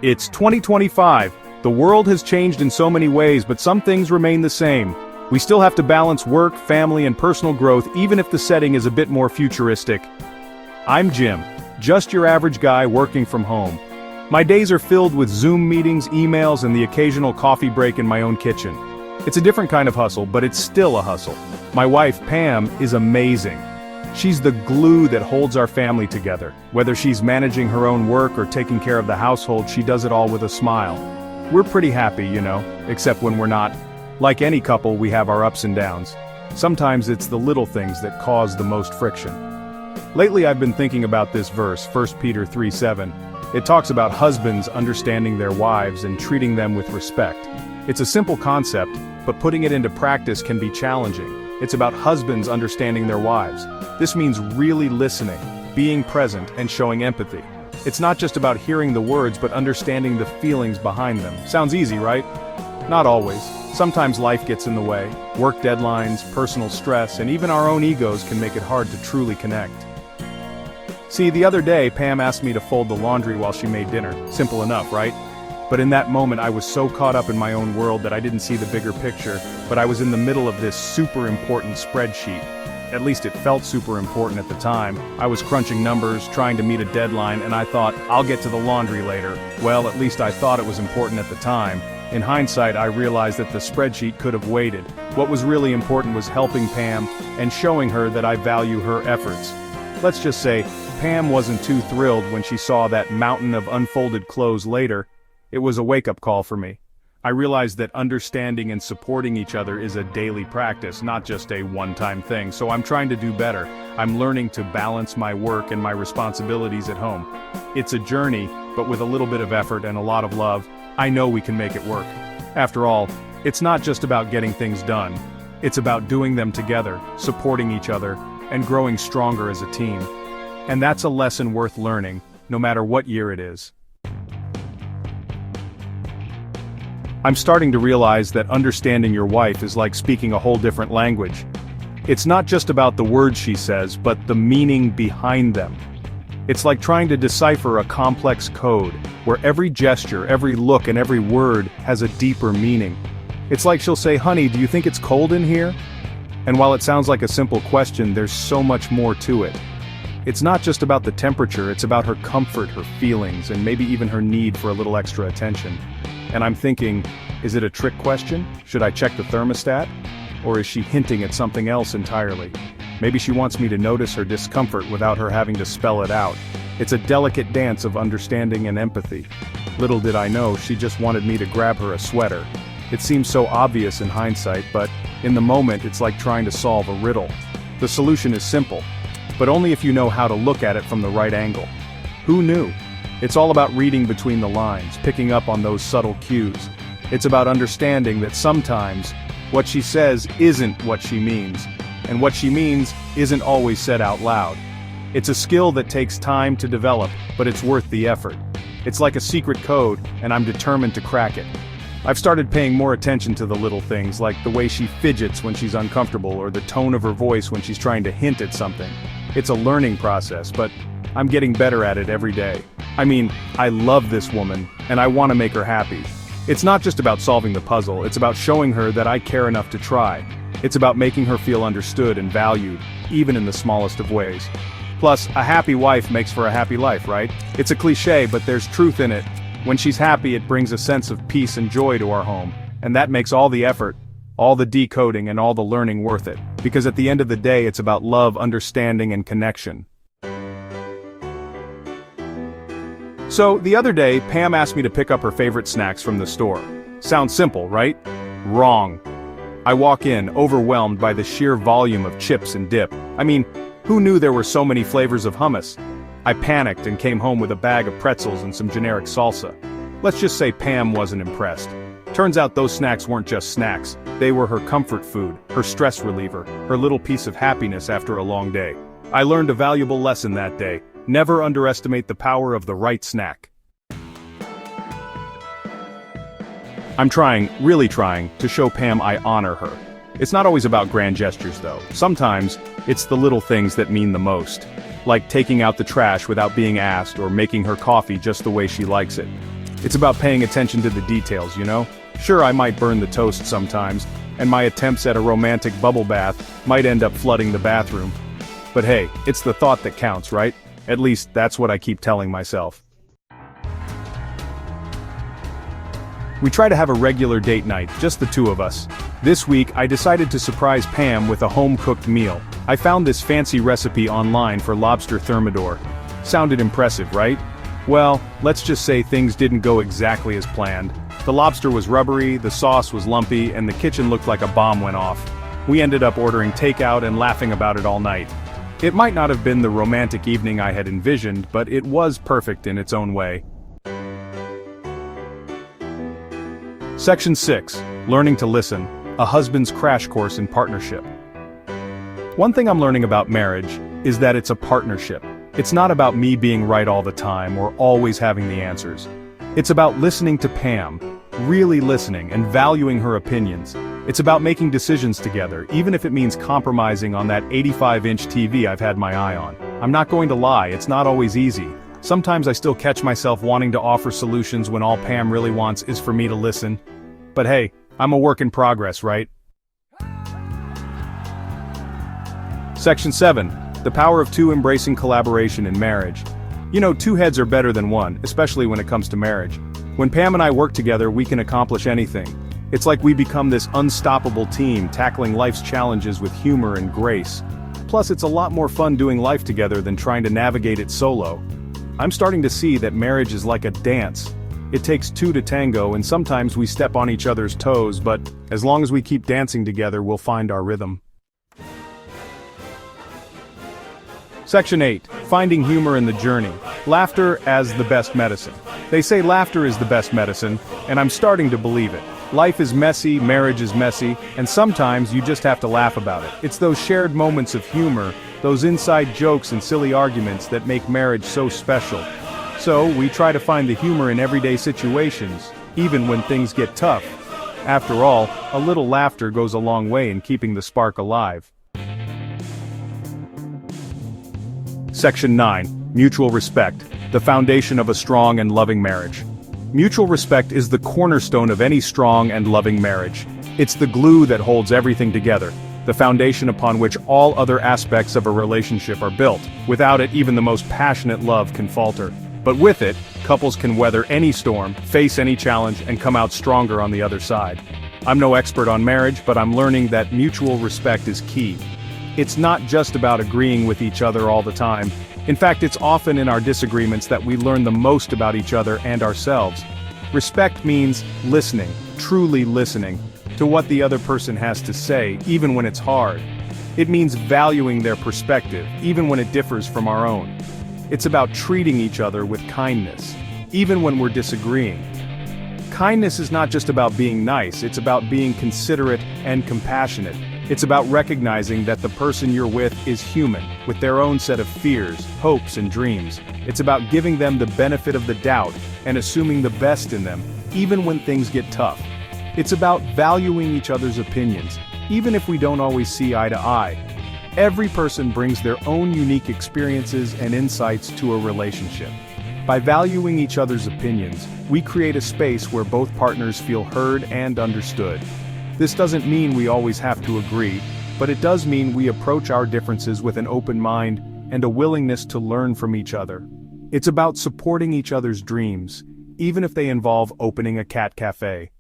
It's 2025. The world has changed in so many ways, but some things remain the same. We still have to balance work, family, and personal growth, even if the setting is a bit more futuristic. I'm Jim, just your average guy working from home. My days are filled with Zoom meetings, emails, and the occasional coffee break in my own kitchen. It's a different kind of hustle, but it's still a hustle. My wife, Pam, is amazing. She's the glue that holds our family together. Whether she's managing her own work or taking care of the household, she does it all with a smile. We're pretty happy, except when we're not. Like any couple, we have our ups and downs. Sometimes it's the little things that cause the most friction. Lately I've been thinking about this verse, 1 Peter 3:7. It talks about husbands understanding their wives and treating them with respect. It's a simple concept, but putting it into practice can be challenging. It's about husbands understanding their wives. This means really listening, being present, and showing empathy. It's not just about hearing the words, but understanding the feelings behind them. Sounds easy, right? Not always. Sometimes life gets in the way. Work deadlines, personal stress, and even our own egos can make it hard to truly connect. See, the other day, Pam asked me to fold the laundry while she made dinner. Simple enough, right? But in that moment I was so caught up in my own world that I didn't see the bigger picture, but I was in the middle of this super important spreadsheet. At least it felt super important at the time. I was crunching numbers, trying to meet a deadline, and I thought, I'll get to the laundry later. Well, at least I thought it was important at the time. In hindsight, I realized that the spreadsheet could have waited. What was really important was helping Pam and showing her that I value her efforts. Let's just say, Pam wasn't too thrilled when she saw that mountain of unfolded clothes later. It was a wake-up call for me. I realized that understanding and supporting each other is a daily practice, not just a one-time thing, so I'm trying to do better. I'm learning to balance my work and my responsibilities at home. It's a journey, but with a little bit of effort and a lot of love, I know we can make it work. After all, it's not just about getting things done. It's about doing them together, supporting each other, and growing stronger as a team. And that's a lesson worth learning, no matter what year it is. I'm starting to realize that understanding your wife is like speaking a whole different language. It's not just about the words she says, but the meaning behind them. It's like trying to decipher a complex code, where every gesture, every look, and every word has a deeper meaning. It's like she'll say, "Honey, do you think it's cold in here?" And while it sounds like a simple question, there's so much more to it. It's not just about the temperature, it's about her comfort, her feelings, and maybe even her need for a little extra attention. And I'm thinking, is it a trick question? Should I check the thermostat? Or is she hinting at something else entirely? Maybe she wants me to notice her discomfort without her having to spell it out. It's a delicate dance of understanding and empathy. Little did I know, she just wanted me to grab her a sweater. It seems so obvious in hindsight, but in the moment it's like trying to solve a riddle. The solution is simple, but only if you know how to look at it from the right angle. Who knew? It's all about reading between the lines, picking up on those subtle cues. It's about understanding that sometimes, what she says isn't what she means, and what she means isn't always said out loud. It's a skill that takes time to develop, but it's worth the effort. It's like a secret code, and I'm determined to crack it. I've started paying more attention to the little things, like the way she fidgets when she's uncomfortable, or the tone of her voice when she's trying to hint at something. It's a learning process, but I'm getting better at it every day. I mean, I love this woman, and I want to make her happy. It's not just about solving the puzzle, it's about showing her that I care enough to try. It's about making her feel understood and valued, even in the smallest of ways. Plus, a happy wife makes for a happy life, right? It's a cliche, but there's truth in it. When she's happy, it brings a sense of peace and joy to our home, and that makes all the effort, all the decoding, and all the learning worth it. Because at the end of the day, it's about love, understanding, and connection. So, the other day, Pam asked me to pick up her favorite snacks from the store. Sounds simple, right? Wrong. I walk in, overwhelmed by the sheer volume of chips and dip. I mean, who knew there were so many flavors of hummus? I panicked and came home with a bag of pretzels and some generic salsa. Let's just say Pam wasn't impressed. Turns out those snacks weren't just snacks. They were her comfort food, her stress reliever, her little piece of happiness after a long day. I learned a valuable lesson that day. Never underestimate the power of the right snack. I'm trying, really trying, to show Pam I honor her. It's not always about grand gestures though. Sometimes, it's the little things that mean the most. Like taking out the trash without being asked or making her coffee just the way she likes it. It's about paying attention to the details, you know? Sure, I might burn the toast sometimes, and my attempts at a romantic bubble bath might end up flooding the bathroom. But hey, it's the thought that counts, right? At least, that's what I keep telling myself. We try to have a regular date night, just the two of us. This week, I decided to surprise Pam with a home-cooked meal. I found this fancy recipe online for lobster thermidor. Sounded impressive, right? Well, let's just say things didn't go exactly as planned. The lobster was rubbery, the sauce was lumpy, and the kitchen looked like a bomb went off. We ended up ordering takeout and laughing about it all night. It might not have been the romantic evening I had envisioned, but it was perfect in its own way. Section 6. Learning to listen. A husband's crash course in partnership. One thing I'm learning about marriage is that it's a partnership. It's not about me being right all the time or always having the answers. It's about listening to Pam, really listening and valuing her opinions. It's about making decisions together, even if it means compromising on that 85-inch TV I've had my eye on. I'm not going to lie, it's not always easy. Sometimes I still catch myself wanting to offer solutions when all Pam really wants is for me to listen. But hey, I'm a work in progress, right? Section 7. The power of two embracing collaboration in marriage. You know, two heads are better than one, especially when it comes to marriage. When Pam and I work together, we can accomplish anything. It's like we become this unstoppable team, tackling life's challenges with humor and grace. Plus, it's a lot more fun doing life together than trying to navigate it solo. I'm starting to see that marriage is like a dance. It takes two to tango, and sometimes we step on each other's toes, but as long as we keep dancing together, we'll find our rhythm. Section 8. Finding humor in the journey. Laughter as the best medicine. They say laughter is the best medicine, and I'm starting to believe it. Life is messy, marriage is messy, and sometimes you just have to laugh about it. It's those shared moments of humor, those inside jokes and silly arguments that make marriage so special. So, we try to find the humor in everyday situations, even when things get tough. After all, a little laughter goes a long way in keeping the spark alive. Section 9. Mutual respect. The foundation of a strong and loving marriage. Mutual respect is the cornerstone of any strong and loving marriage. It's the glue that holds everything together, the foundation upon which all other aspects of a relationship are built. Without it, even the most passionate love can falter. But with it, couples can weather any storm, face any challenge, and come out stronger on the other side. I'm no expert on marriage, but I'm learning that mutual respect is key. It's not just about agreeing with each other all the time. In fact, it's often in our disagreements that we learn the most about each other and ourselves. Respect means listening, truly listening, to what the other person has to say, even when it's hard. It means valuing their perspective, even when it differs from our own. It's about treating each other with kindness, even when we're disagreeing. Kindness is not just about being nice, it's about being considerate and compassionate. It's about recognizing that the person you're with is human, with their own set of fears, hopes, and dreams. It's about giving them the benefit of the doubt and assuming the best in them, even when things get tough. It's about valuing each other's opinions, even if we don't always see eye to eye. Every person brings their own unique experiences and insights to a relationship. By valuing each other's opinions, we create a space where both partners feel heard and understood. This doesn't mean we always have to agree, but it does mean we approach our differences with an open mind and a willingness to learn from each other. It's about supporting each other's dreams, even if they involve opening a cat cafe.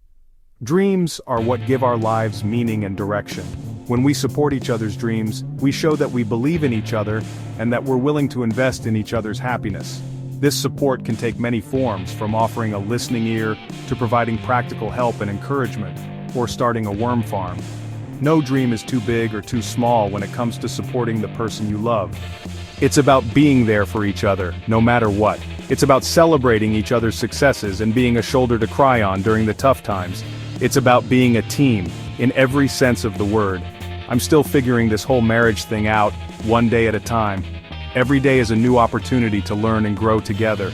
Dreams are what give our lives meaning and direction. When we support each other's dreams, we show that we believe in each other and that we're willing to invest in each other's happiness. This support can take many forms, from offering a listening ear to providing practical help and encouragement, or starting a worm farm. No dream is too big or too small when it comes to supporting the person you love. It's about being there for each other, no matter what. It's about celebrating each other's successes and being a shoulder to cry on during the tough times. It's about being a team, in every sense of the word. I'm still figuring this whole marriage thing out, one day at a time. Every day is a new opportunity to learn and grow together.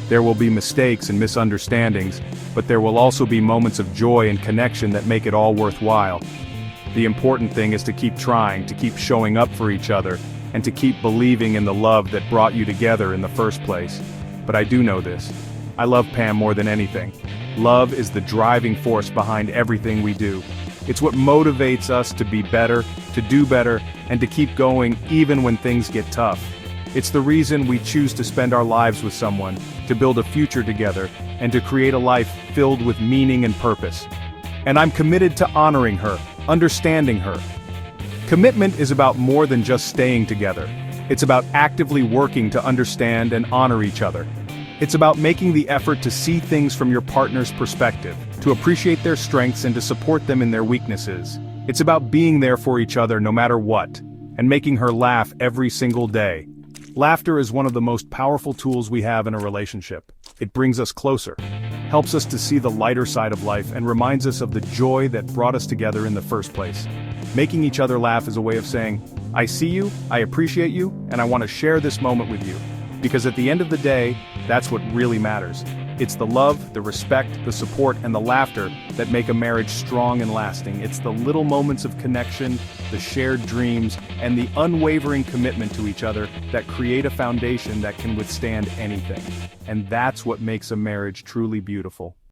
There will be mistakes and misunderstandings, but there will also be moments of joy and connection that make it all worthwhile. The important thing is to keep trying, to keep showing up for each other, and to keep believing in the love that brought you together in the first place. But I do know this. I love Pam more than anything. Love is the driving force behind everything we do. It's what motivates us to be better, to do better, and to keep going even when things get tough. It's the reason we choose to spend our lives with someone, to build a future together, and to create a life filled with meaning and purpose. And I'm committed to honoring her, understanding her. Commitment is about more than just staying together. It's about actively working to understand and honor each other. It's about making the effort to see things from your partner's perspective, to appreciate their strengths and to support them in their weaknesses. It's about being there for each other no matter what, and making her laugh every single day. Laughter is one of the most powerful tools we have in a relationship. It brings us closer, helps us to see the lighter side of life, and reminds us of the joy that brought us together in the first place. Making each other laugh is a way of saying, I see you, I appreciate you, and I want to share this moment with you. Because at the end of the day, that's what really matters. It's the love, the respect, the support, and the laughter that make a marriage strong and lasting. It's the little moments of connection, the shared dreams, and the unwavering commitment to each other that create a foundation that can withstand anything. And that's what makes a marriage truly beautiful.